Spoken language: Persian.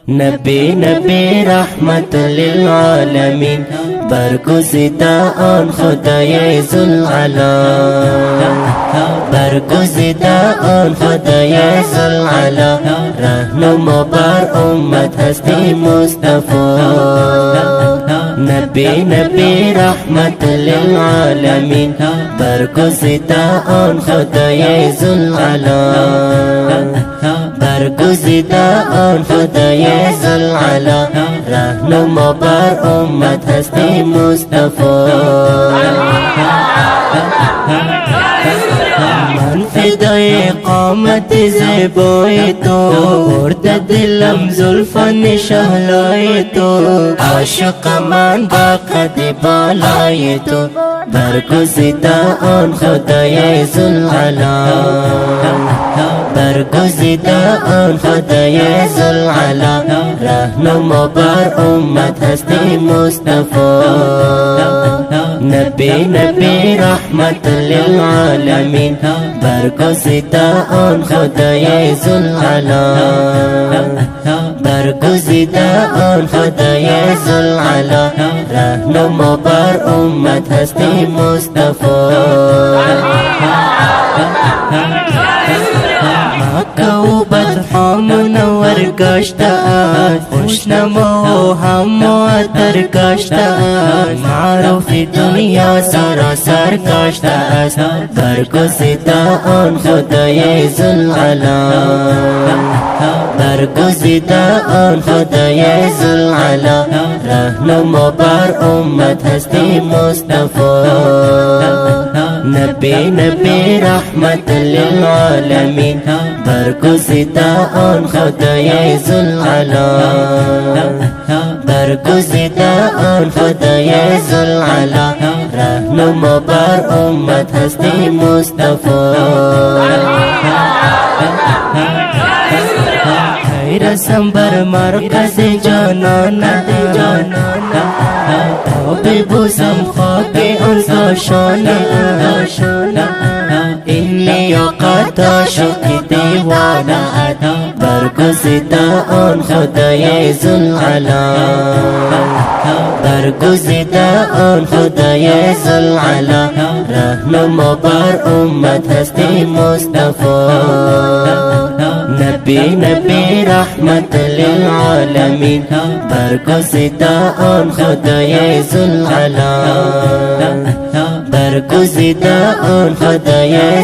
نبی رحمت للعالمین، برگزیده آن خدای ذوالعلا، برگزیده آن خدای ذوالعلا، رهنما بر امت هستی مصطفی. نبی رحمت للعالمین، برگزیده آن خدای ذوالعلا، برگزیده آن خدای ذوالعلا، رهنما بر امت هستی مصطفی. من فدای قامت زیبای تو، برد دلم زلفان شهلای تو، عاشق من با قد بالای تو، برگزیده آن خدای ذوالعلا، برگزیده آن خدای ذوالعلا، رهنما بر امت هستی مصطفی. نبی رحمت للعالمین، برگزیده آن خدای ذوالعلا، برگزیده آن خدای ذوالعلا، رهنما بر امت هستی مصطفی. مکه و بدخا منور گشته است، خوشنما و هم معطر گشته است، معروف دنیا سراسر گشته است، برگزیده آن خدای ذوالعلا، برگزیده آن خدای ذوالعلا، رهنما بر امت هستی مصطفی. نبی رحمت للعالمین، برگزیده آن خدای ذوالعلا، برگزیده آن خدای ذوالعلا، رهنما بر امت هستی مصطفی. رسم بر مرکز جانان، تا ببوسم خاک آن کاشانه، این لیاقت عاشق دیوانه، برگزیده آن خدای ذوالعلا، برگزیده آن خدای ذوالعلا، رهنما بر امت هستی مصطفی. نبی رحمت للعالمین، برگزیده آن خدای ذوالعلا، برگزیده آن خدای